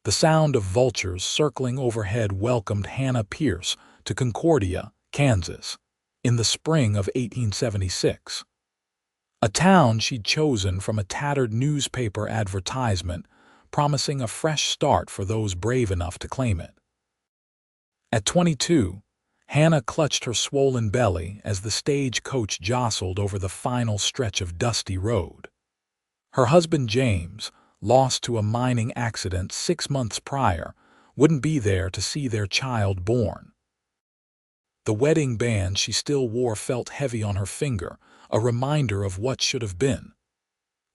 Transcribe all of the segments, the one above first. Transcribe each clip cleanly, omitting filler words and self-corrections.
The sound of vultures circling overhead welcomed Hannah Pierce to Concordia, Kansas, in the spring of 1876. A town she'd chosen from a tattered newspaper advertisement promising a fresh start for those brave enough to claim it. At 22, Hannah clutched her swollen belly as the stagecoach jostled over the final stretch of dusty road. Her husband James, lost to a mining accident 6 months prior, wouldn't be there to see their child born. The wedding band she still wore felt heavy on her finger, a reminder of what should have been.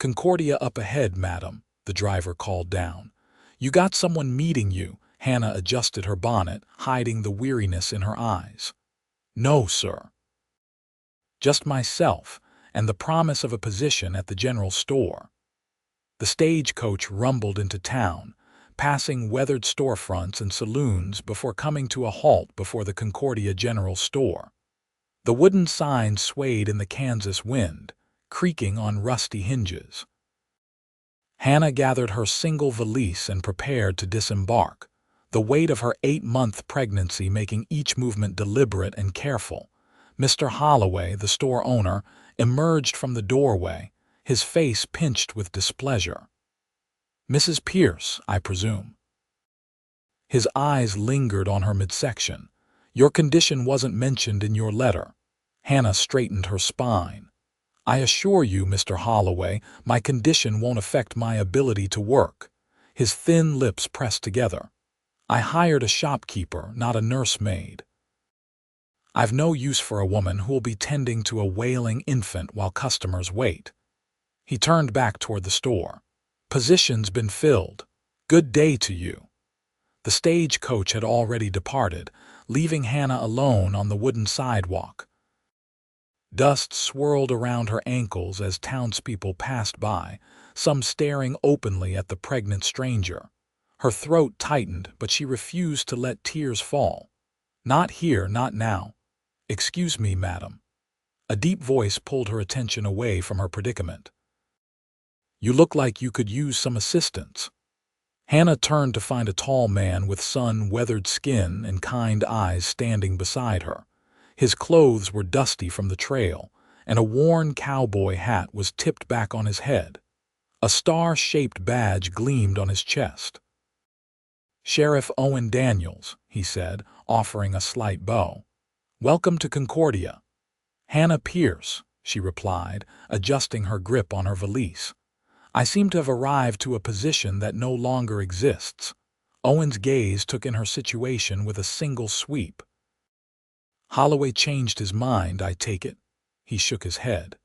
"Concordia up ahead, madam," the driver called down. "You got someone meeting you." Hannah adjusted her bonnet, hiding the weariness in her eyes. "No, sir. Just myself, and the promise of a position at the general store." The stagecoach rumbled into town, passing weathered storefronts and saloons before coming to a halt before the Concordia General Store. The wooden sign swayed in the Kansas wind, creaking on rusty hinges. Hannah gathered her single valise and prepared to disembark, the weight of her 8-month pregnancy making each movement deliberate and careful. Mr. Holloway, the store owner, emerged from the doorway, his face pinched with displeasure. "Mrs. Pierce, I presume?" His eyes lingered on her midsection. "Your condition wasn't mentioned in your letter." Hannah straightened her spine. "I assure you, Mr. Holloway, my condition won't affect my ability to work." His thin lips pressed together. "I hired a shopkeeper, not a nursemaid. I've no use for a woman who'll be tending to a wailing infant while customers wait." He turned back toward the store. "Position's been filled. Good day to you." The stagecoach had already departed, leaving Hannah alone on the wooden sidewalk. Dust swirled around her ankles as townspeople passed by, some staring openly at the pregnant stranger. Her throat tightened, but she refused to let tears fall. "Not here, not now." "Excuse me, madam." A deep voice pulled her attention away from her predicament. "You look like you could use some assistance." Hannah turned to find a tall man with sun-weathered skin and kind eyes standing beside her. His clothes were dusty from the trail, and a worn cowboy hat was tipped back on his head. A star-shaped badge gleamed on his chest. "Sheriff Owen Daniels," he said, offering a slight bow. "Welcome to Concordia." "Hannah Pierce," she replied, adjusting her grip on her valise. "I seem to have arrived to a position that no longer exists." Owen's gaze took in her situation with a single sweep. "Holloway changed his mind, I take it?" He shook his head.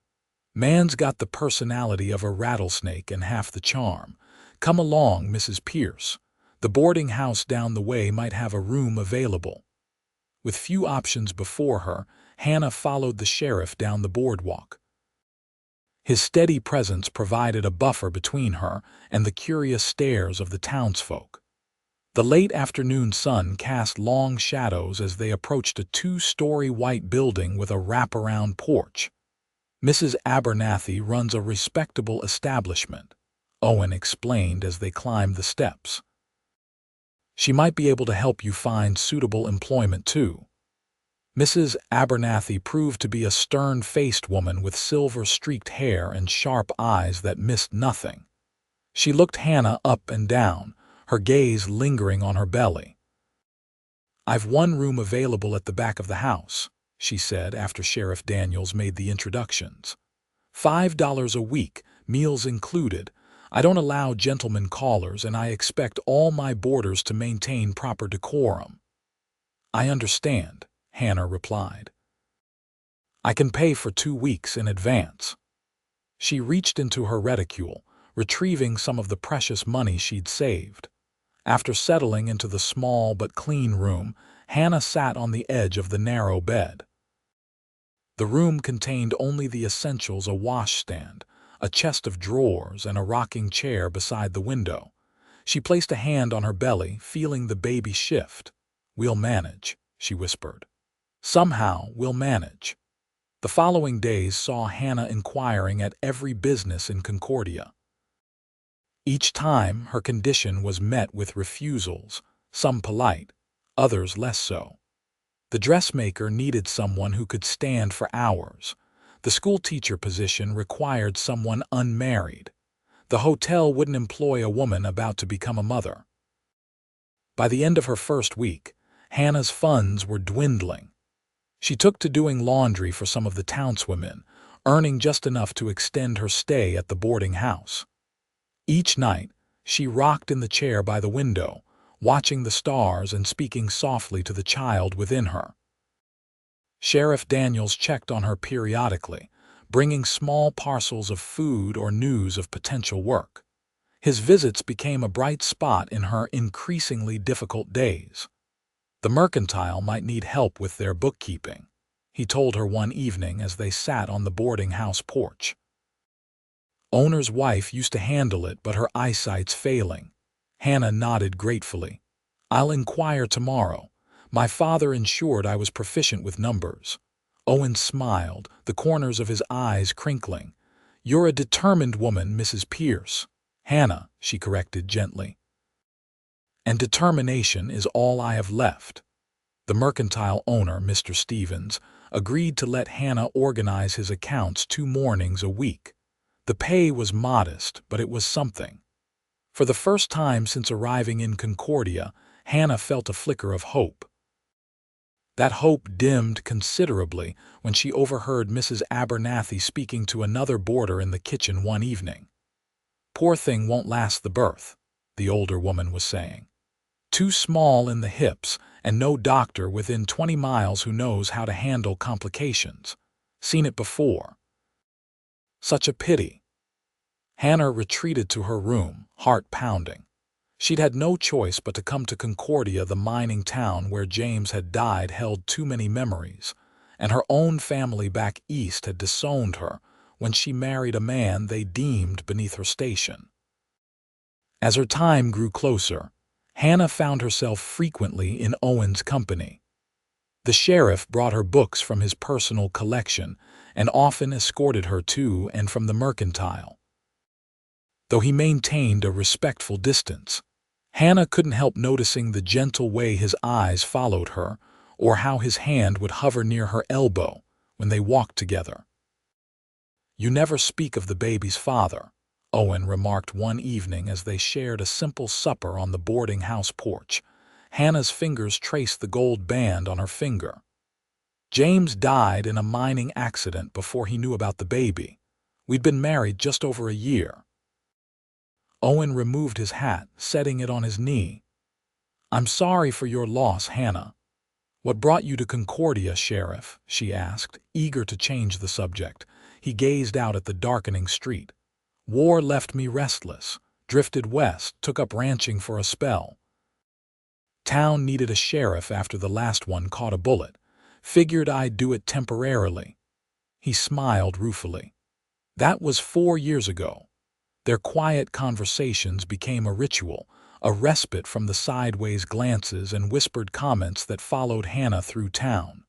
"Man's got the personality of a rattlesnake and half the charm. Come along, Mrs. Pierce. The boarding house down the way might have a room available." With few options before her, Hannah followed the sheriff down the boardwalk. His steady presence provided a buffer between her and the curious stares of the townsfolk. The late afternoon sun cast long shadows as they approached a 2-story white building with a wraparound porch. "Mrs. Abernathy runs a respectable establishment," Owen explained as they climbed the steps. "She might be able to help you find suitable employment, too." Mrs. Abernathy proved to be a stern-faced woman with silver-streaked hair and sharp eyes that missed nothing. She looked Hannah up and down, her gaze lingering on her belly. "I've one room available at the back of the house," she said after Sheriff Daniels made the introductions. $5 a week, meals included. I don't allow gentlemen callers, and I expect all my boarders to maintain proper decorum." "I understand," Hannah replied. "I can pay for 2 weeks in advance." She reached into her reticule, retrieving some of the precious money she'd saved. After settling into the small but clean room, Hannah sat on the edge of the narrow bed. The room contained only the essentials: a washstand, a chest of drawers, and a rocking chair beside the window. She placed a hand on her belly, feeling the baby shift. "We'll manage," she whispered. "Somehow we'll manage." The following days saw Hannah inquiring at every business in Concordia. Each time, her condition was met with refusals, some polite, others less so. The dressmaker needed someone who could stand for hours. The schoolteacher position required someone unmarried. The hotel wouldn't employ a woman about to become a mother. By the end of her first week, Hannah's funds were dwindling. She took to doing laundry for some of the townswomen, earning just enough to extend her stay at the boarding house. Each night, she rocked in the chair by the window, watching the stars and speaking softly to the child within her. Sheriff Daniels checked on her periodically, bringing small parcels of food or news of potential work. His visits became a bright spot in her increasingly difficult days. The mercantile might need help with their bookkeeping, he told her one evening as they sat on the boarding house porch. Owner's wife used to handle it, but her eyesight's failing. Hannah nodded gratefully. I'll inquire tomorrow. My father ensured I was proficient with numbers. Owen smiled, the corners of his eyes crinkling. You're a determined woman, Mrs. Pierce. Hannah, she corrected gently. And determination is all I have left. The mercantile owner, Mr. Stevens, agreed to let Hannah organize his accounts 2 mornings a week. The pay was modest, but it was something. For the first time since arriving in Concordia, Hannah felt a flicker of hope. That hope dimmed considerably when she overheard Mrs. Abernathy speaking to another boarder in the kitchen one evening. Poor thing won't last the birth, the older woman was saying. Too small in the hips, and no doctor within 20 miles who knows how to handle complications. Seen it before. Such a pity. Hannah retreated to her room, heart pounding. She'd had no choice but to come to Concordia. The mining town where James had died held too many memories, and her own family back east had disowned her when she married a man they deemed beneath her station. As her time grew closer, Hannah found herself frequently in Owen's company. The sheriff brought her books from his personal collection and often escorted her to and from the mercantile. Though he maintained a respectful distance, Hannah couldn't help noticing the gentle way his eyes followed her, or how his hand would hover near her elbow when they walked together. You never speak of the baby's father, Owen remarked one evening as they shared a simple supper on the boarding house porch. Hannah's fingers traced the gold band on her finger. James died in a mining accident before he knew about the baby. We'd been married just over a year. Owen removed his hat, setting it on his knee. I'm sorry for your loss, Hannah. What brought you to Concordia, Sheriff? She asked, eager to change the subject. He gazed out at the darkening street. War left me restless, drifted west, took up ranching for a spell. Town needed a sheriff after the last one caught a bullet. Figured I'd do it temporarily. He smiled ruefully. That was 4 years ago. Their quiet conversations became a ritual, a respite from the sideways glances and whispered comments that followed Hannah through town.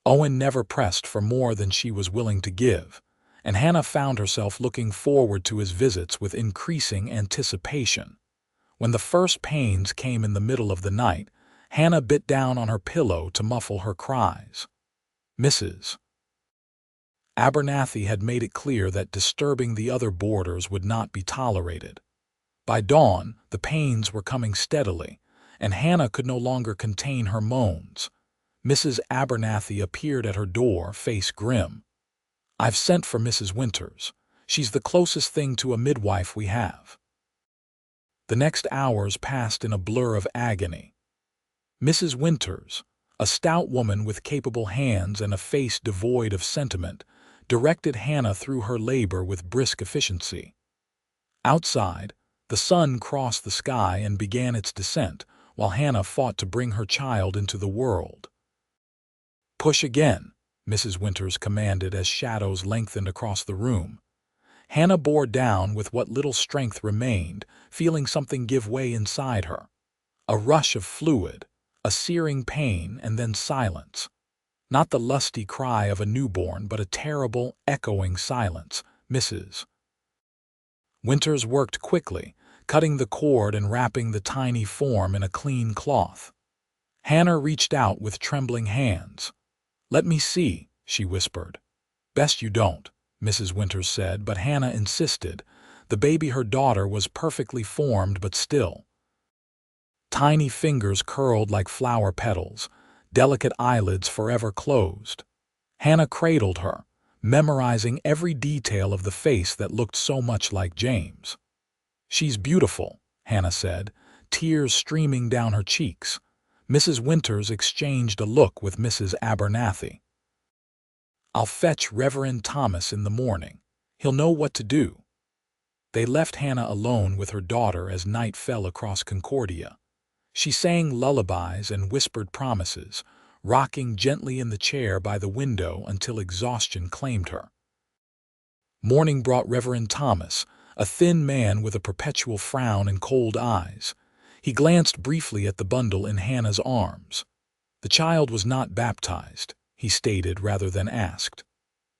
Owen never pressed for more than she was willing to give, and Hannah found herself looking forward to his visits with increasing anticipation. When the first pains came in the middle of the night, Hannah bit down on her pillow to muffle her cries. Mrs. Abernathy had made it clear that disturbing the other boarders would not be tolerated. By dawn, the pains were coming steadily, and Hannah could no longer contain her moans. Mrs. Abernathy appeared at her door, face grim. I've sent for Mrs. Winters. She's the closest thing to a midwife we have. The next hours passed in a blur of agony. Mrs. Winters, a stout woman with capable hands and a face devoid of sentiment, directed Hannah through her labor with brisk efficiency. Outside, the sun crossed the sky and began its descent, while Hannah fought to bring her child into the world. Push again, Mrs. Winters commanded as shadows lengthened across the room. Hannah bore down with what little strength remained, feeling something give way inside her. A rush of fluid, a searing pain, and then silence. Not the lusty cry of a newborn, but a terrible, echoing silence. Mrs. Winters worked quickly, cutting the cord and wrapping the tiny form in a clean cloth. Hannah reached out with trembling hands. "Let me see," she whispered. "Best you don't," Mrs. Winters said, but Hannah insisted. The baby, her daughter, was perfectly formed but still. Tiny fingers curled like flower petals, delicate eyelids forever closed. Hannah cradled her, memorizing every detail of the face that looked so much like James. "She's beautiful," Hannah said, tears streaming down her cheeks. Mrs. Winters exchanged a look with Mrs. Abernathy. "I'll fetch Reverend Thomas in the morning. He'll know what to do." They left Hannah alone with her daughter as night fell across Concordia. She sang lullabies and whispered promises, rocking gently in the chair by the window until exhaustion claimed her. Morning brought Reverend Thomas, a thin man with a perpetual frown and cold eyes. He glanced briefly at the bundle in Hannah's arms. "The child was not baptized," he stated rather than asked.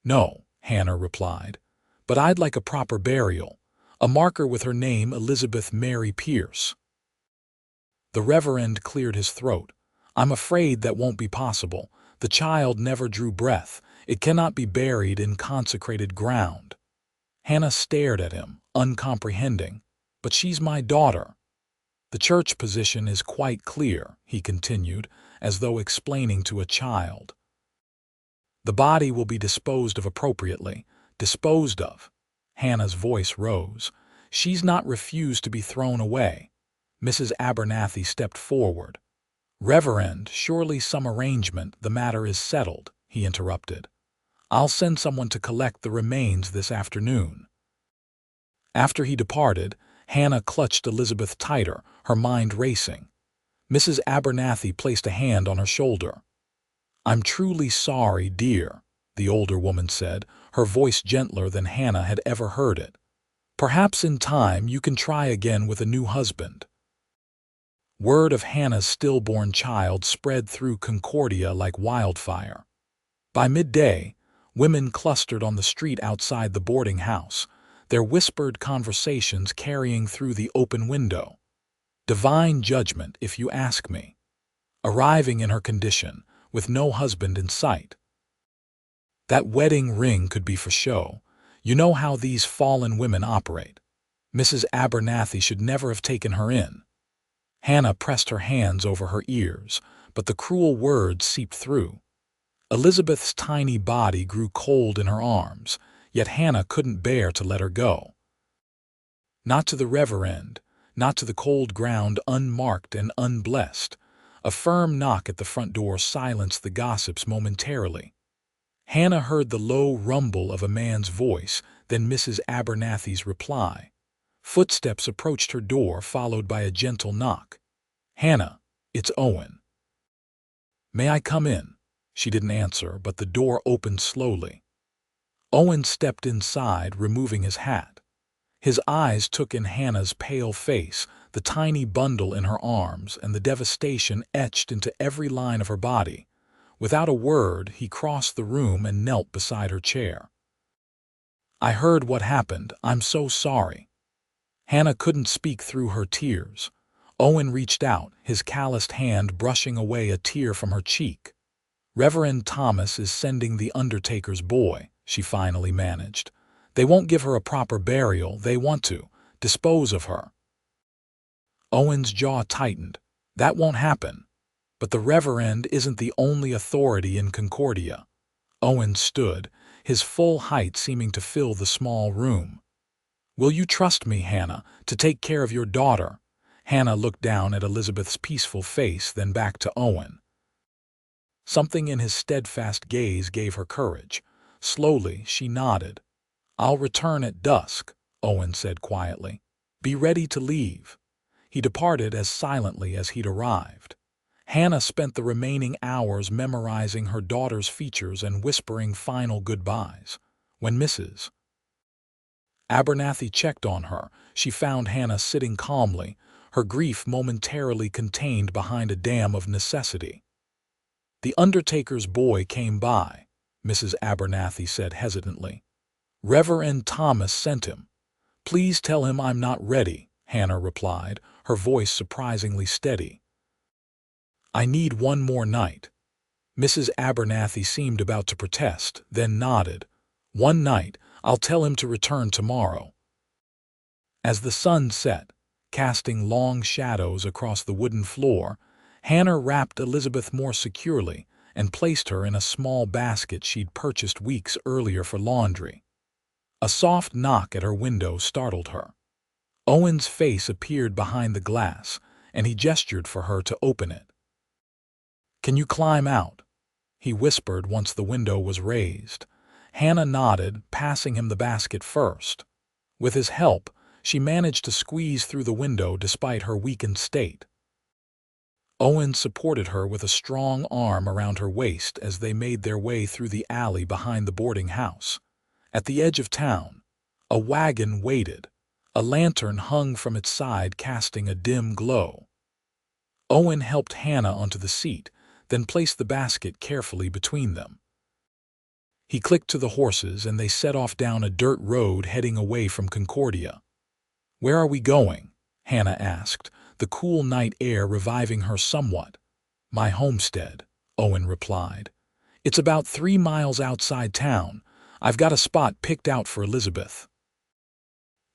"No," Hannah replied, "but I'd like a proper burial, a marker with her name, Elizabeth Mary Pierce." The Reverend cleared his throat. "I'm afraid that won't be possible. The child never drew breath. It cannot be buried in consecrated ground." Hannah stared at him, uncomprehending. "But she's my daughter." "The church position is quite clear," he continued, as though explaining to a child. "The body will be disposed of appropriately." "Disposed of?" Hannah's voice rose. "She's not refused to be thrown away." Mrs. Abernathy stepped forward. "Reverend, surely some arrangement, the matter is settled," he interrupted. "I'll send someone to collect the remains this afternoon." After he departed, Hannah clutched Elizabeth tighter, her mind racing. Mrs. Abernathy placed a hand on her shoulder. "I'm truly sorry, dear," the older woman said, her voice gentler than Hannah had ever heard it. "Perhaps in time you can try again with a new husband." Word of Hannah's stillborn child spread through Concordia like wildfire. By midday, women clustered on the street outside the boarding house, their whispered conversations carrying through the open window. Divine judgment, if you ask me. Arriving in her condition, with no husband in sight. That wedding ring could be for show. You know how these fallen women operate. Mrs. Abernathy should never have taken her in. Hannah pressed her hands over her ears, but the cruel words seeped through. Elizabeth's tiny body grew cold in her arms, yet Hannah couldn't bear to let her go. Not to the Reverend, not to the cold ground unmarked and unblessed. A firm knock at the front door silenced the gossips momentarily. Hannah heard the low rumble of a man's voice, then Mrs. Abernathy's reply. Footsteps approached her door, followed by a gentle knock. "Hannah, it's Owen." "May I come in?" She didn't answer, but the door opened slowly. Owen stepped inside, removing his hat. His eyes took in Hannah's pale face, the tiny bundle in her arms, and the devastation etched into every line of her body. Without a word, he crossed the room and knelt beside her chair. "I heard what happened. I'm so sorry." Hannah couldn't speak through her tears. Owen reached out, his calloused hand brushing away a tear from her cheek. "Reverend Thomas is sending the undertaker's boy," she finally managed. "They won't give her a proper burial. They want to dispose of her." Owen's jaw tightened. "That won't happen." "But the Reverend isn't the only authority in Concordia." Owen stood, his full height seeming to fill the small room. "Will you trust me, Hannah, to take care of your daughter?" Hannah looked down at Elizabeth's peaceful face, then back to Owen. Something in his steadfast gaze gave her courage. Slowly, she nodded. "I'll return at dusk," Owen said quietly. "Be ready to leave." He departed as silently as he'd arrived. Hannah spent the remaining hours memorizing her daughter's features and whispering final goodbyes. When Mrs. Abernathy checked on her, she found Hannah sitting calmly, her grief momentarily contained behind a dam of necessity. "The undertaker's boy came by," Mrs. Abernathy said hesitantly. "Reverend Thomas sent him. "Please tell him I'm not ready," Hannah replied, her voice surprisingly steady. "I need one more night." Mrs. Abernathy seemed about to protest, then nodded. "One night. I'll tell him to return tomorrow." As the sun set, casting long shadows across the wooden floor, Hannah wrapped Elizabeth more securely and placed her in a small basket she'd purchased weeks earlier for laundry. A soft knock at her window startled her. Owen's face appeared behind the glass, and he gestured for her to open it. "Can you climb out?" he whispered once the window was raised. Hannah nodded, passing him the basket first. With his help, she managed to squeeze through the window despite her weakened state. Owen supported her with a strong arm around her waist as they made their way through the alley behind the boarding house. At the edge of town, a wagon waited. A lantern hung from its side, casting a dim glow. Owen helped Hannah onto the seat, then placed the basket carefully between them. He clicked to the horses, and they set off down a dirt road heading away from Concordia. "Where are we going?" Hannah asked, the cool night air reviving her somewhat. "My homestead," Owen replied. "It's about 3 miles outside town. I've got a spot picked out for Elizabeth."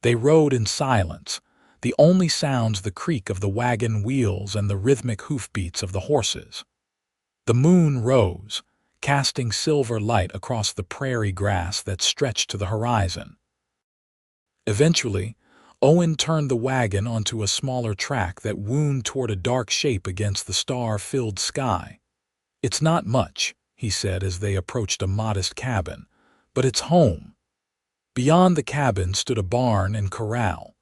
They rode in silence, the only sounds the creak of the wagon wheels and the rhythmic hoofbeats of the horses. The moon rose, casting silver light across the prairie grass that stretched to the horizon. Eventually, Owen turned the wagon onto a smaller track that wound toward a dark shape against the star-filled sky. "It's not much," he said as they approached a modest cabin, "but it's home." Beyond the cabin stood a barn and corral.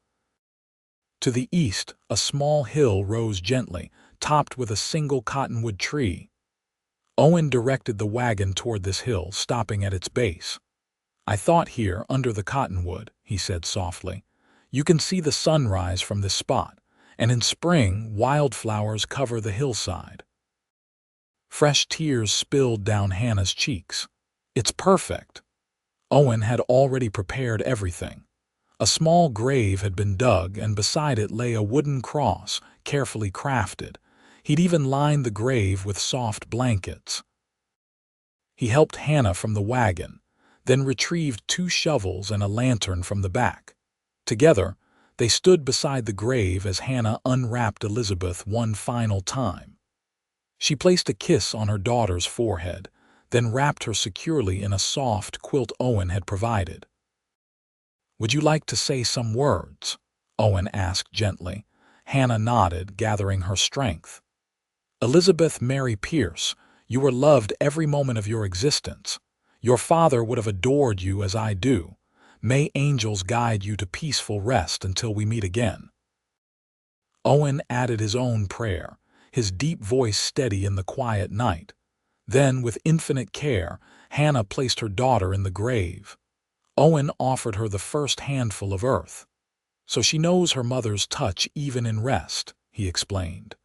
To the east, a small hill rose gently, topped with a single cottonwood tree. Owen directed the wagon toward this hill, stopping at its base. "I thought here, under the cottonwood," he said softly. "You can see the sunrise from this spot, and in spring, wildflowers cover the hillside." Fresh tears spilled down Hannah's cheeks. "It's perfect." Owen had already prepared everything. A small grave had been dug, and beside it lay a wooden cross, carefully crafted. He'd even lined the grave with soft blankets. He helped Hannah from the wagon, then retrieved 2 shovels and a lantern from the back. Together, they stood beside the grave as Hannah unwrapped Elizabeth one final time. She placed a kiss on her daughter's forehead, then wrapped her securely in a soft quilt Owen had provided. "Would you like to say some words?" Owen asked gently. Hannah nodded, gathering her strength. "Elizabeth Mary Pierce, you were loved every moment of your existence. Your father would have adored you as I do. May angels guide you to peaceful rest until we meet again." Owen added his own prayer, his deep voice steady in the quiet night. Then, with infinite care, Hannah placed her daughter in the grave. Owen offered her the first handful of earth. "So she knows her mother's touch even in rest," he explained.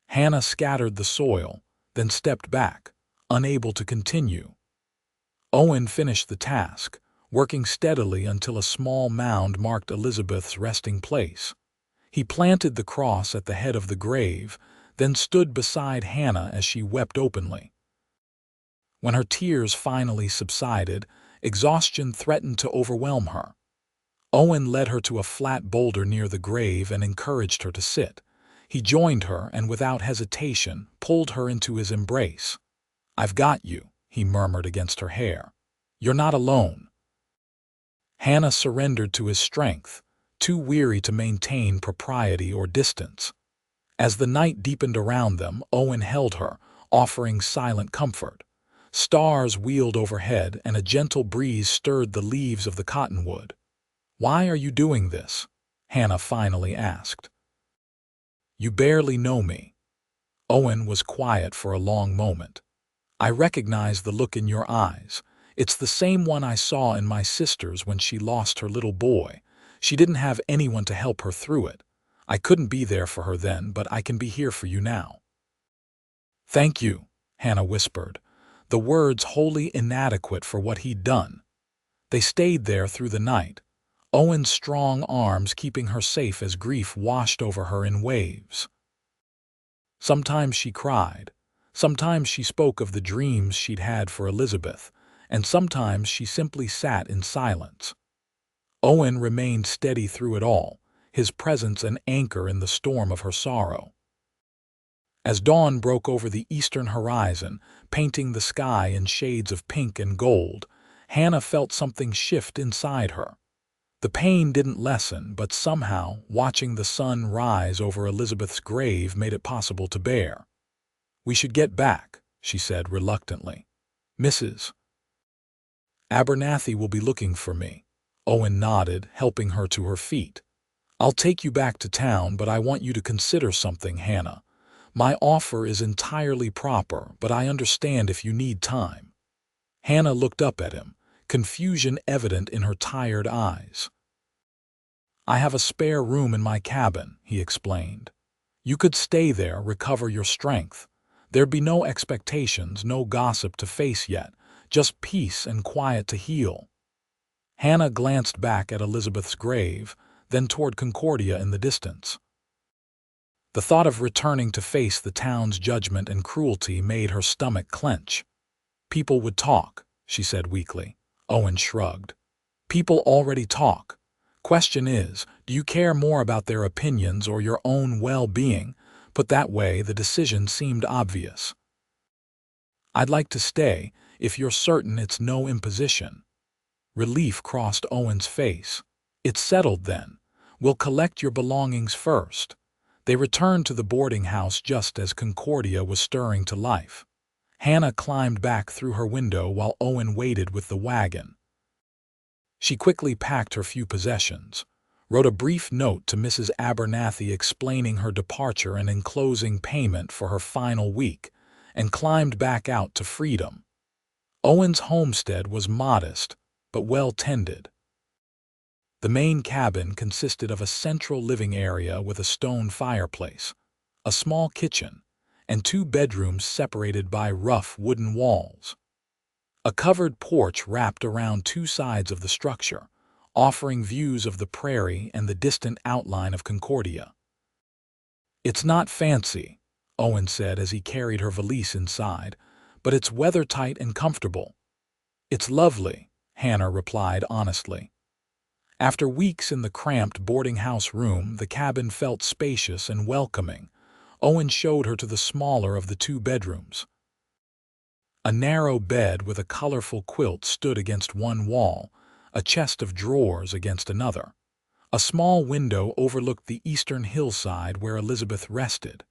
Hannah scattered the soil, then stepped back, unable to continue. Owen finished the task, working steadily until a small mound marked Elizabeth's resting place. He planted the cross at the head of the grave, then stood beside Hannah as she wept openly. When her tears finally subsided, exhaustion threatened to overwhelm her. Owen led her to a flat boulder near the grave and encouraged her to sit. He joined her and, without hesitation, pulled her into his embrace. "I've got you," he murmured against her hair. "You're not alone." Hannah surrendered to his strength, too weary to maintain propriety or distance. As the night deepened around them, Owen held her, offering silent comfort. Stars wheeled overhead, and a gentle breeze stirred the leaves of the cottonwood. "Why are you doing this?" Hannah finally asked. "You barely know me." Owen was quiet for a long moment. "I recognize the look in your eyes. It's the same one I saw in my sister's when she lost her little boy. She didn't have anyone to help her through it. I couldn't be there for her then, but I can be here for you now." "Thank you," Hannah whispered, the words wholly inadequate for what he'd done. They stayed there through the night, Owen's strong arms keeping her safe as grief washed over her in waves. Sometimes she cried. Sometimes she spoke of the dreams she'd had for Elizabeth, and sometimes she simply sat in silence. Owen remained steady through it all, his presence an anchor in the storm of her sorrow. As dawn broke over the eastern horizon, painting the sky in shades of pink and gold, Hannah felt something shift inside her. The pain didn't lessen, but somehow, watching the sun rise over Elizabeth's grave made it possible to bear. "We should get back," she said reluctantly. "Mrs. Abernathy will be looking for me." Owen nodded, helping her to her feet. "I'll take you back to town, but I want you to consider something, Hannah. My offer is entirely proper, but I understand if you need time." Hannah looked up at him, confusion evident in her tired eyes. "I have a spare room in my cabin," he explained. "You could stay there, recover your strength. There'd be no expectations, no gossip to face yet, just peace and quiet to heal." Hannah glanced back at Elizabeth's grave, then toward Concordia in the distance. The thought of returning to face the town's judgment and cruelty made her stomach clench. "People would talk," she said weakly. Owen shrugged. "People already talk. Question is, do you care more about their opinions or your own well-being?" Put that way, the decision seemed obvious. "I'd like to stay, if you're certain it's no imposition." Relief crossed Owen's face. "It's settled then. We'll collect your belongings first." They returned to the boarding house just as Concordia was stirring to life. Hannah climbed back through her window while Owen waited with the wagon. She quickly packed her few possessions, wrote a brief note to Mrs. Abernathy explaining her departure and enclosing payment for her final week, and climbed back out to freedom. Owen's homestead was modest, but well-tended. The main cabin consisted of a central living area with a stone fireplace, a small kitchen, and 2 bedrooms separated by rough wooden walls. A covered porch wrapped around 2 sides of the structure, offering views of the prairie and the distant outline of Concordia. "It's not fancy," Owen said as he carried her valise inside, "but it's weather-tight and comfortable." "It's lovely," Hannah replied honestly. After weeks in the cramped boarding house room, the cabin felt spacious and welcoming. Owen showed her to the smaller of the 2 bedrooms. A narrow bed with a colorful quilt stood against one wall, a chest of drawers against another. A small window overlooked the eastern hillside where Elizabeth rested.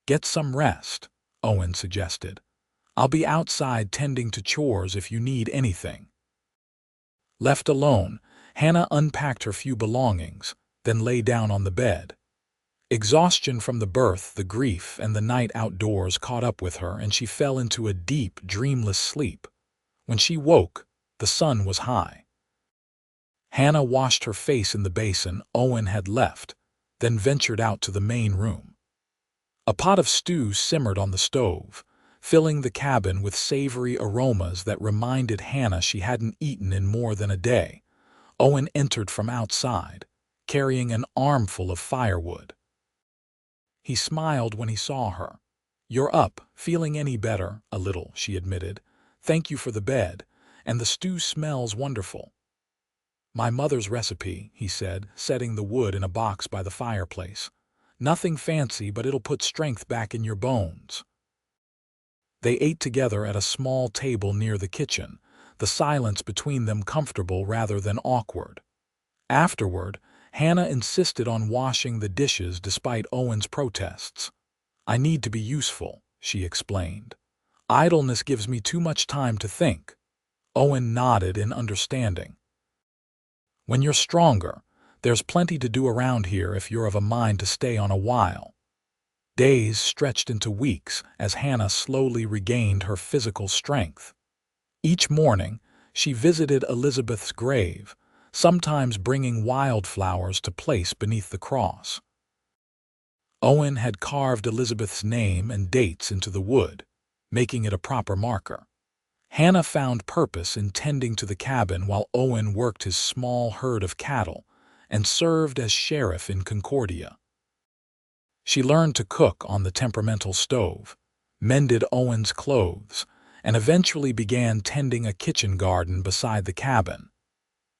"Get some rest," Owen suggested. "I'll be outside tending to chores if you need anything." Left alone, Hannah unpacked her few belongings, then lay down on the bed. Exhaustion from the birth, the grief, and the night outdoors caught up with her, and she fell into a deep, dreamless sleep. When she woke, the sun was high. Hannah washed her face in the basin Owen had left, then ventured out to the main room. A pot of stew simmered on the stove, filling the cabin with savory aromas that reminded Hannah she hadn't eaten in more than a day. Owen entered from outside, carrying an armful of firewood. He smiled when he saw her. "You're up, feeling any better?" "A little," she admitted. "Thank you for the bed, and the stew smells wonderful." "My mother's recipe," he said, setting the wood in a box by the fireplace. "Nothing fancy, but it'll put strength back in your bones." They ate together at a small table near the kitchen, the silence between them comfortable rather than awkward. Afterward, Hannah insisted on washing the dishes despite Owen's protests. "I need to be useful," she explained. "Idleness gives me too much time to think." Owen nodded in understanding. "When you're stronger, there's plenty to do around here if you're of a mind to stay on a while." Days stretched into weeks as Hannah slowly regained her physical strength. Each morning, she visited Elizabeth's grave, sometimes bringing wildflowers to place beneath the cross. Owen had carved Elizabeth's name and dates into the wood, making it a proper marker. Hannah found purpose in tending to the cabin while Owen worked his small herd of cattle and served as sheriff in Concordia. She learned to cook on the temperamental stove, mended Owen's clothes, and eventually began tending a kitchen garden beside the cabin.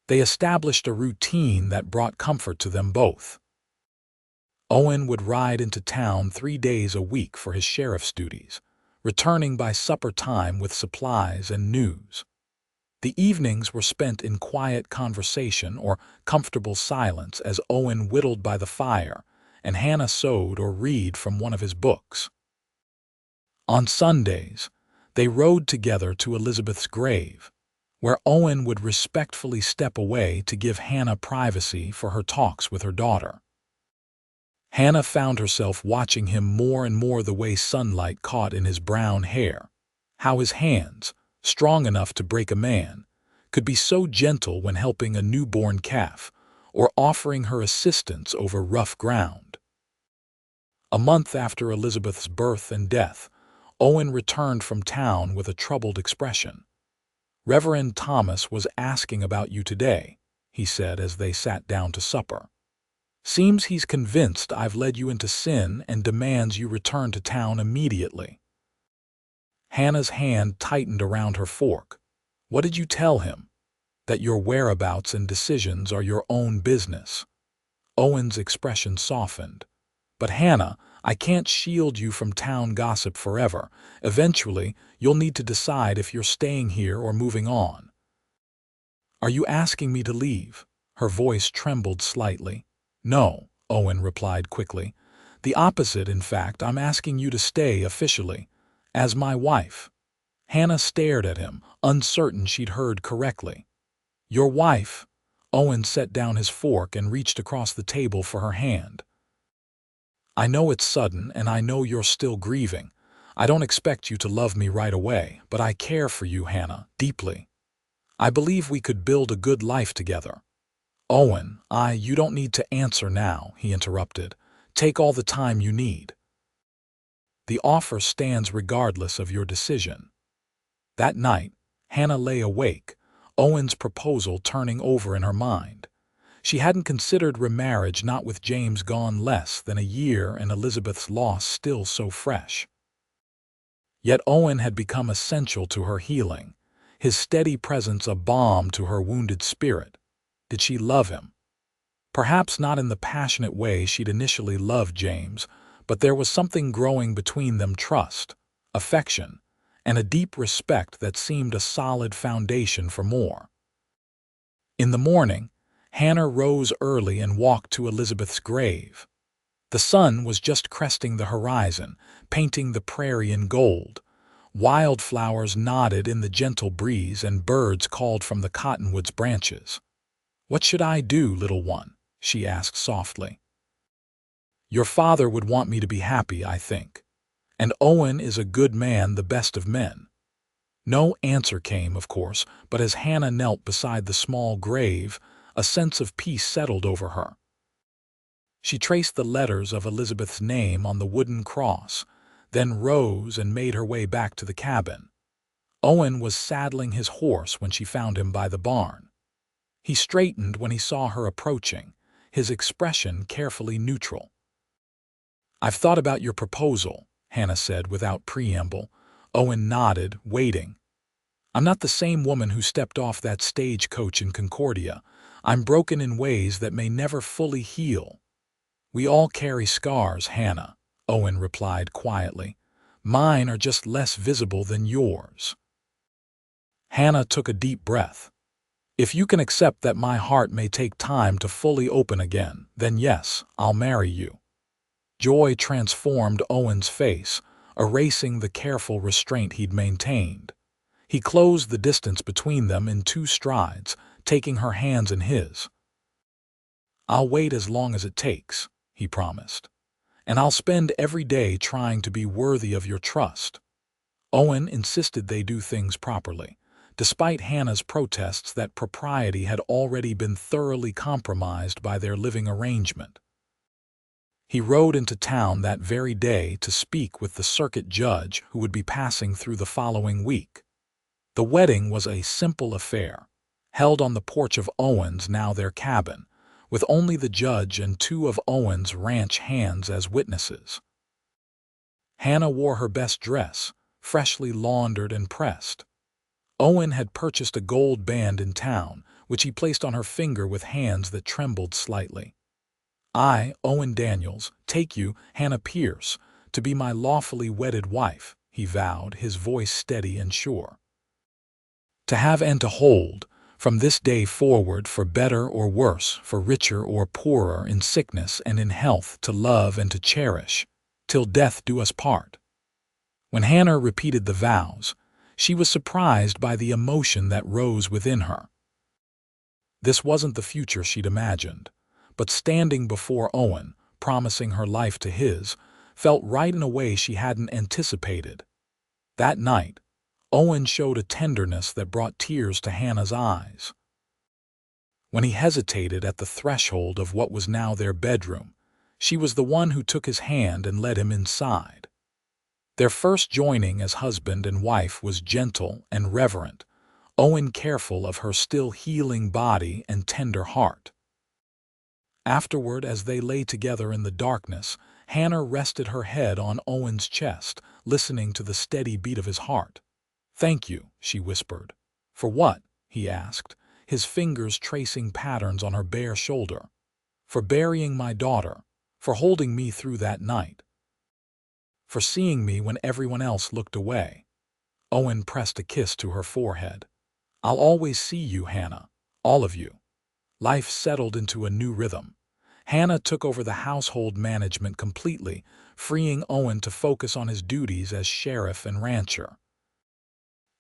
They established a routine that brought comfort to them both. Owen would ride into town 3 days a week for his sheriff's duties, returning by supper time with supplies and news. The evenings were spent in quiet conversation or comfortable silence as Owen whittled by the fire and Hannah sewed or read from one of his books. On Sundays, they rode together to Elizabeth's grave, where Owen would respectfully step away to give Hannah privacy for her talks with her daughter. Hannah found herself watching him more and more, the way sunlight caught in his brown hair, how his hands, strong enough to break a man, could be so gentle when helping a newborn calf or offering her assistance over rough ground. A month after Elizabeth's birth and death, Owen returned from town with a troubled expression. "Reverend Thomas was asking about you today," he said as they sat down to supper. "Seems he's convinced I've led you into sin and demands you return to town immediately." Hannah's hand tightened around her fork. "What did you tell him? That your whereabouts and decisions are your own business?" Owen's expression softened. "But Hannah, I can't shield you from town gossip forever. Eventually, you'll need to decide if you're staying here or moving on." "Are you asking me to leave?" Her voice trembled slightly. "No," Owen replied quickly. "The opposite, in fact. I'm asking you to stay officially, as my wife." Hannah stared at him, uncertain she'd heard correctly. "Your wife?" Owen set down his fork and reached across the table for her hand. "I know it's sudden, and I know you're still grieving. I don't expect you to love me right away, but I care for you, Hannah, deeply. I believe we could build a good life together." "Owen, you don't need to answer now," he interrupted. "Take all the time you need. The offer stands regardless of your decision." That night, Hannah lay awake, Owen's proposal turning over in her mind. She hadn't considered remarriage, not with James gone less than a year and Elizabeth's loss still so fresh. Yet Owen had become essential to her healing, his steady presence a balm to her wounded spirit. Did she love him? Perhaps not in the passionate way she'd initially loved James, but there was something growing between them: trust, affection, and a deep respect that seemed a solid foundation for more. In the morning, Hannah rose early and walked to Elizabeth's grave. The sun was just cresting the horizon, painting the prairie in gold. Wildflowers nodded in the gentle breeze and birds called from the cottonwood's branches. "What should I do, little one?" she asked softly. "Your father would want me to be happy, I think. And Owen is a good man, the best of men." No answer came, of course, but as Hannah knelt beside the small grave, a sense of peace settled over her. She traced the letters of Elizabeth's name on the wooden cross, then rose and made her way back to the cabin. Owen was saddling his horse when she found him by the barn. He straightened when he saw her approaching, his expression carefully neutral. "I've thought about your proposal," Hannah said without preamble. Owen nodded, waiting. "I'm not the same woman who stepped off that stagecoach in Concordia. I'm broken in ways that may never fully heal." "We all carry scars, Hannah," Owen replied quietly. "Mine are just less visible than yours." Hannah took a deep breath. "If you can accept that my heart may take time to fully open again, then yes, I'll marry you." Joy transformed Owen's face, erasing the careful restraint he'd maintained. He closed the distance between them in 2 strides, taking her hands in his. "I'll wait as long as it takes," he promised. "And I'll spend every day trying to be worthy of your trust." Owen insisted they do things properly, despite Hannah's protests that propriety had already been thoroughly compromised by their living arrangement. He rode into town that very day to speak with the circuit judge who would be passing through the following week. The wedding was a simple affair, held on the porch of Owen's, now their cabin, with only the judge and two of Owen's ranch hands as witnesses. Hannah wore her best dress, freshly laundered and pressed. Owen had purchased a gold band in town, which he placed on her finger with hands that trembled slightly. "I, Owen Daniels, take you, Hannah Pierce, to be my lawfully wedded wife," he vowed, his voice steady and sure. "To have and to hold, from this day forward, for better or worse, for richer or poorer, in sickness and in health, to love and to cherish, till death do us part." When Hannah repeated the vows, she was surprised by the emotion that rose within her. This wasn't the future she'd imagined, but standing before Owen, promising her life to his, felt right in a way she hadn't anticipated. That night, Owen showed a tenderness that brought tears to Hannah's eyes. When he hesitated at the threshold of what was now their bedroom, she was the one who took his hand and led him inside. Their first joining as husband and wife was gentle and reverent, Owen careful of her still healing body and tender heart. Afterward, as they lay together in the darkness, Hannah rested her head on Owen's chest, listening to the steady beat of his heart. "Thank you," she whispered. "For what?" he asked, his fingers tracing patterns on her bare shoulder. "For burying my daughter, for holding me through that night, for seeing me when everyone else looked away." Owen pressed a kiss to her forehead. "I'll always see you, Hannah, all of you." Life settled into a new rhythm. Hannah took over the household management completely, freeing Owen to focus on his duties as sheriff and rancher.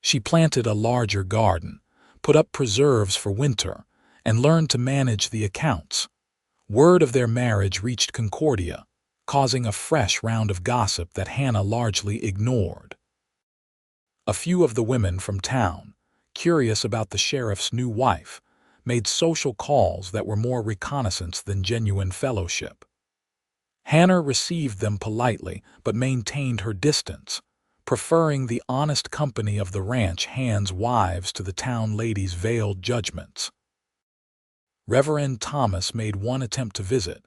She planted a larger garden, put up preserves for winter, and learned to manage the accounts. Word of their marriage reached Concordia, causing a fresh round of gossip that Hannah largely ignored. A few of the women from town, curious about the sheriff's new wife, made social calls that were more reconnaissance than genuine fellowship. Hannah received them politely but maintained her distance, preferring the honest company of the ranch hands' wives to the town ladies' veiled judgments. Reverend Thomas made one attempt to visit,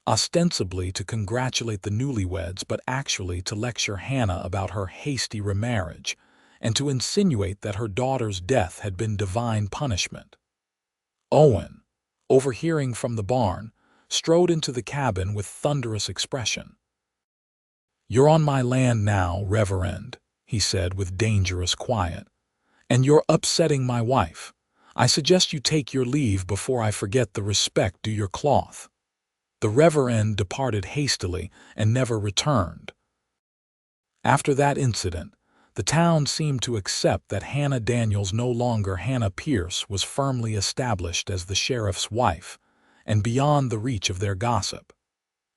ostensibly to congratulate the newlyweds but actually to lecture Hannah about her hasty remarriage and to insinuate that her daughter's death had been divine punishment. Owen, overhearing from the barn, strode into the cabin with thunderous expression. "You're on my land now, Reverend," he said with dangerous quiet, "and you're upsetting my wife. I suggest you take your leave before I forget the respect due your cloth." The Reverend departed hastily and never returned. After that incident, the town seemed to accept that Hannah Daniels, no longer Hannah Pierce, was firmly established as the sheriff's wife, and beyond the reach of their gossip.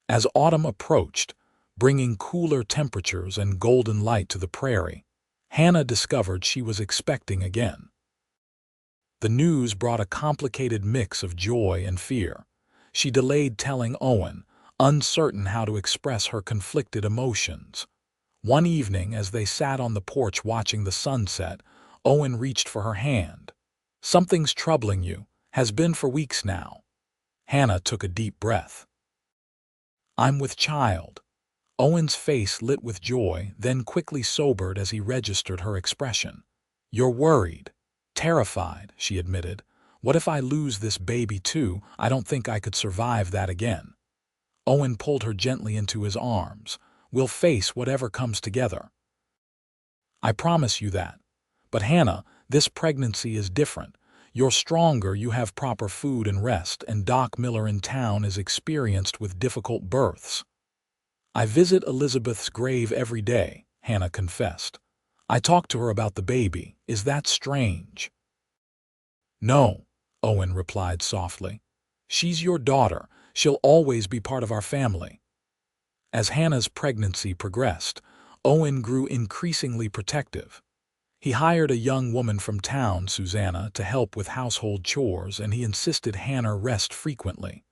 As autumn approached, bringing cooler temperatures and golden light to the prairie, Hannah discovered she was expecting again. The news brought a complicated mix of joy and fear. She delayed telling Owen, uncertain how to express her conflicted emotions. One evening, as they sat on the porch watching the sunset, Owen reached for her hand. "Something's troubling you, has been for weeks now." Hannah took a deep breath. "I'm with child." Owen's face lit with joy, then quickly sobered as he registered her expression. "You're worried, terrified," she admitted. "What if I lose this baby too? I don't think I could survive that again." Owen pulled her gently into his arms. "We'll face whatever comes together. I promise you that. But Hannah, this pregnancy is different. You're stronger, you have proper food and rest, and Doc Miller in town is experienced with difficult births." "I visit Elizabeth's grave every day," Hannah confessed. "I talk to her about the baby. Is that strange?" "No," Owen replied softly. "She's your daughter. She'll always be part of our family." As Hannah's pregnancy progressed, Owen grew increasingly protective. He hired a young woman from town, Susanna, to help with household chores, and he insisted Hannah rest frequently.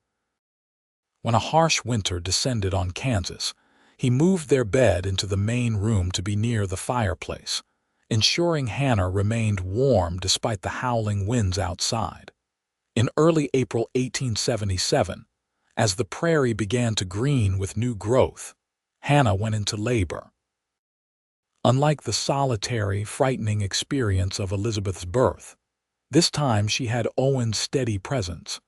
When a harsh winter descended on Kansas, he moved their bed into the main room to be near the fireplace, ensuring Hannah remained warm despite the howling winds outside. In early April 1877, as the prairie began to green with new growth, Hannah went into labor. Unlike the solitary, frightening experience of Elizabeth's birth, this time she had Owen's steady presence,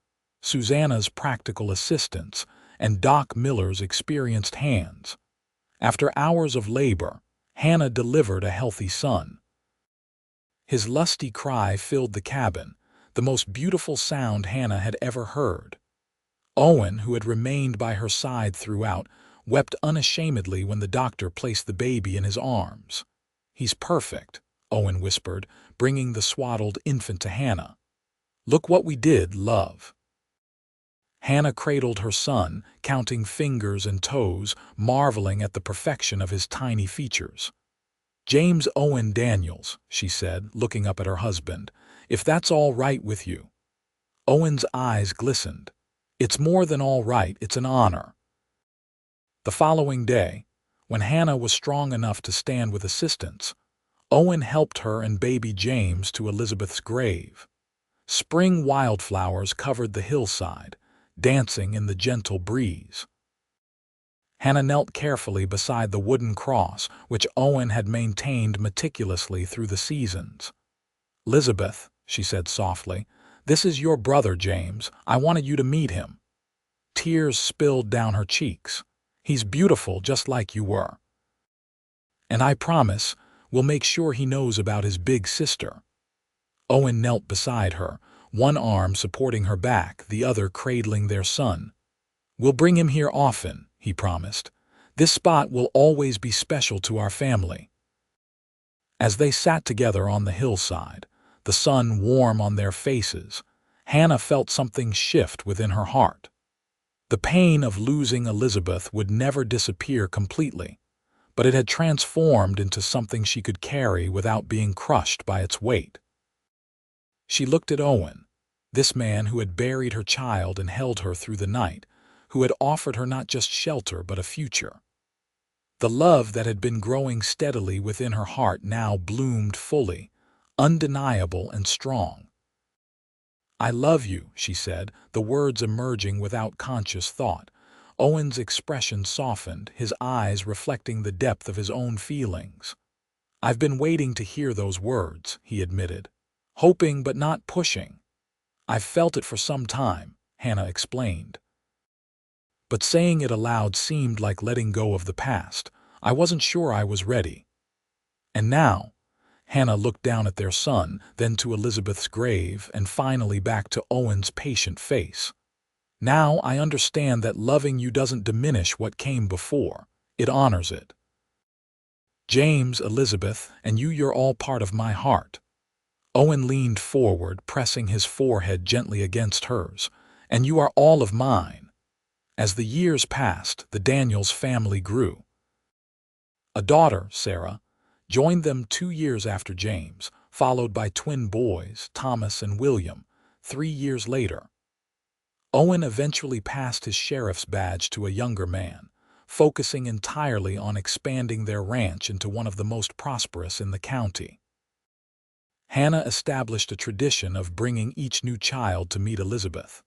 Susanna's practical assistance, and Doc Miller's experienced hands. After hours of labor, Hannah delivered a healthy son. His lusty cry filled the cabin, the most beautiful sound Hannah had ever heard. Owen, who had remained by her side throughout, wept unashamedly when the doctor placed the baby in his arms. "He's perfect," Owen whispered, bringing the swaddled infant to Hannah. "Look what we did, love." Hannah cradled her son, counting fingers and toes, marveling at the perfection of his tiny features. "James Owen Daniels," she said, looking up at her husband, "if that's all right with you." Owen's eyes glistened. "It's more than all right, it's an honor." The following day, when Hannah was strong enough to stand with assistance, Owen helped her and baby James to Elizabeth's grave. Spring wildflowers covered the hillside, dancing in the gentle breeze. Hannah knelt carefully beside the wooden cross which Owen had maintained meticulously through the seasons. "Elizabeth," she said softly, "this is your brother James. I wanted you to meet him." Tears spilled down her cheeks. "He's beautiful just like you were. And I promise we'll make sure he knows about his big sister." Owen knelt beside her, one arm supporting her back, the other cradling their son. "We'll bring him here often," he promised. "This spot will always be special to our family." As they sat together on the hillside, the sun warm on their faces, Hannah felt something shift within her heart. The pain of losing Elizabeth would never disappear completely, but it had transformed into something she could carry without being crushed by its weight. She looked at Owen, this man who had buried her child and held her through the night, who had offered her not just shelter but a future. The love that had been growing steadily within her heart now bloomed fully, undeniable and strong. "I love you," she said, the words emerging without conscious thought. Owen's expression softened, his eyes reflecting the depth of his own feelings. "I've been waiting to hear those words," he admitted. "Hoping but not pushing. I've felt it for some time," Hannah explained. "But saying it aloud seemed like letting go of the past. I wasn't sure I was ready. And now," Hannah looked down at their son, then to Elizabeth's grave, and finally back to Owen's patient face. "Now I understand that loving you doesn't diminish what came before. It honors it. James, Elizabeth, and you're all part of my heart." Owen leaned forward, pressing his forehead gently against hers. "And you are all of mine." As the years passed, the Daniels family grew. A daughter, Sarah, joined them 2 years after James, followed by twin boys, Thomas and William, 3 years later. Owen eventually passed his sheriff's badge to a younger man, focusing entirely on expanding their ranch into one of the most prosperous in the county. Hannah established a tradition of bringing each new child to meet Elizabeth.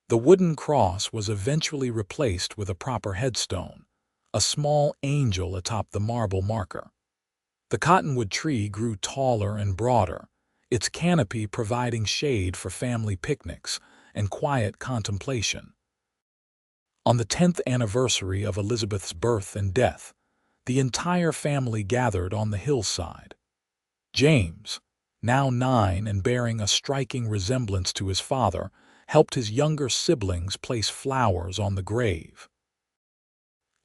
The wooden cross was eventually replaced with a proper headstone, a small angel atop the marble marker. The cottonwood tree grew taller and broader, its canopy providing shade for family picnics and quiet contemplation. On the 10th anniversary of Elizabeth's birth and death, the entire family gathered on the hillside. James, now 9 and bearing a striking resemblance to his father, helped his younger siblings place flowers on the grave.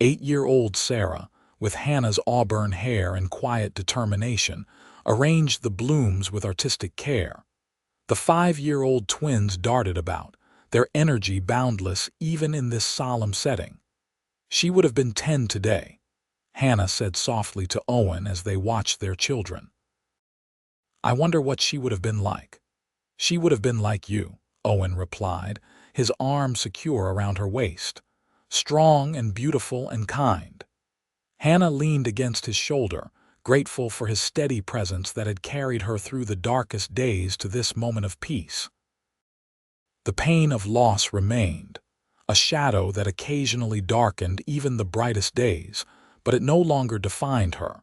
8-year-old Sarah, with Hannah's auburn hair and quiet determination, arranged the blooms with artistic care. The 5-year-old twins darted about, their energy boundless even in this solemn setting. "She would have been 10 today," Hannah said softly to Owen as they watched their children. "I wonder what she would have been like." "She would have been like you," Owen replied, his arm secure around her waist. "Strong and beautiful and kind." Hannah leaned against his shoulder, grateful for his steady presence that had carried her through the darkest days to this moment of peace. The pain of loss remained, a shadow that occasionally darkened even the brightest days, but it no longer defined her.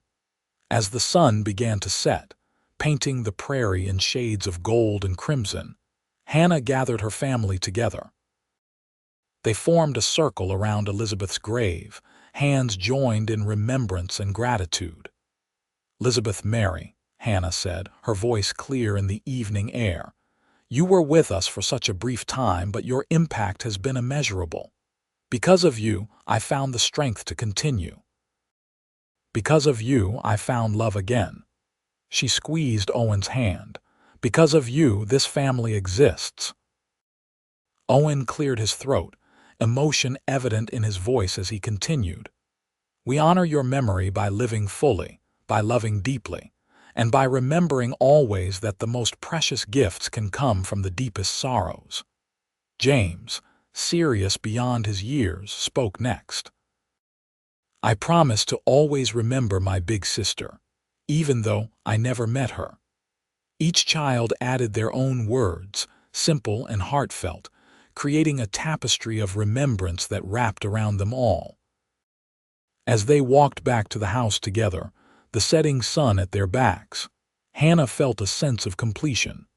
As the sun began to set, painting the prairie in shades of gold and crimson, Hannah gathered her family together. They formed a circle around Elizabeth's grave, hands joined in remembrance and gratitude. "Elizabeth Mary," Hannah said, her voice clear in the evening air, "you were with us for such a brief time, but your impact has been immeasurable. Because of you, I found the strength to continue. Because of you, I found love again." She squeezed Owen's hand. "Because of you, this family exists." Owen cleared his throat, emotion evident in his voice as he continued. "We honor your memory by living fully, by loving deeply, and by remembering always that the most precious gifts can come from the deepest sorrows." James, serious beyond his years, spoke next. "I promise to always remember my big sister, even though I never met her." Each child added their own words, simple and heartfelt, creating a tapestry of remembrance that wrapped around them all. As they walked back to the house together, the setting sun at their backs, Hannah felt a sense of completion.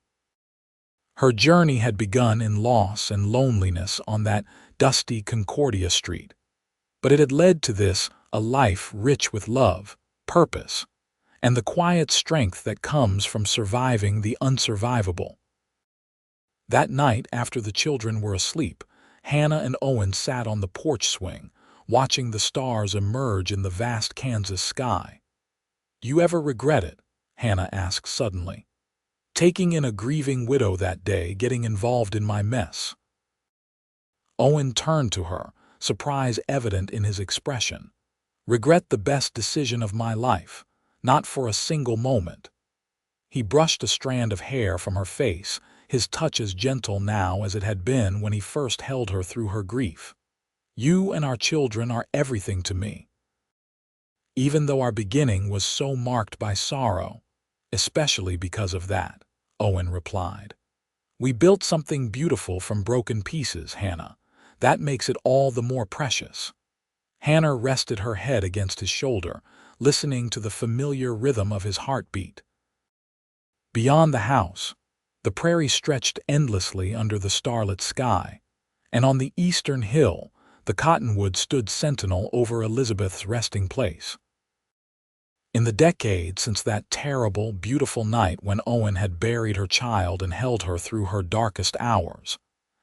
Her journey had begun in loss and loneliness on that dusty Concordia street, but it had led to this, a life rich with love, purpose, and the quiet strength that comes from surviving the unsurvivable. That night, after the children were asleep, Hannah and Owen sat on the porch swing, watching the stars emerge in the vast Kansas sky. "You ever regret it?" Hannah asked suddenly. "Taking in a grieving widow that day, getting involved in my mess?" Owen turned to her, surprise evident in his expression. "Regret the best decision of my life, not for a single moment." He brushed a strand of hair from her face, his touch as gentle now as it had been when he first held her through her grief. "You and our children are everything to me. Even though our beginning was so marked by sorrow, especially because of that," Owen replied. "We built something beautiful from broken pieces, Hannah. That makes it all the more precious." Hannah rested her head against his shoulder, listening to the familiar rhythm of his heartbeat. Beyond the house, the prairie stretched endlessly under the starlit sky, and on the eastern hill, the cottonwood stood sentinel over Elizabeth's resting place. In the decade since that terrible, beautiful night when Owen had buried her child and held her through her darkest hours,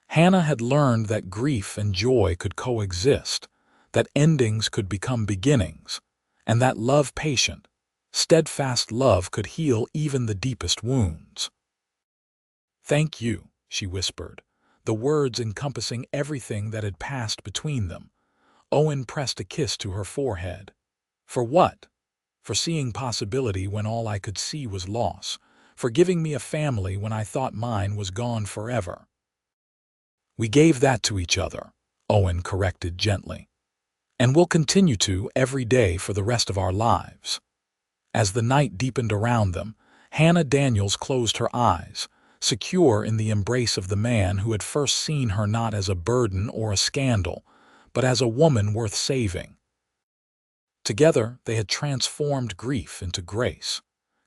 Hannah had learned that grief and joy could coexist, that endings could become beginnings, and that love patient, steadfast love could heal even the deepest wounds. "Thank you," she whispered, the words encompassing everything that had passed between them. Owen pressed a kiss to her forehead. "For what?" "For seeing possibility when all I could see was loss, for giving me a family when I thought mine was gone forever." "We gave that to each other," Owen corrected gently. "And we'll continue to every day for the rest of our lives." As the night deepened around them, Hannah Daniels closed her eyes, secure in the embrace of the man who had first seen her not as a burden or a scandal, but as a woman worth saving. Together, they had transformed grief into grace,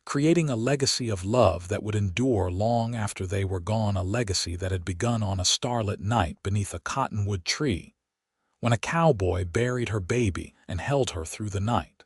creating a legacy of love that would endure long after they were gone, a legacy that had begun on a starlit night beneath a cottonwood tree, when a cowboy buried her baby and held her through the night.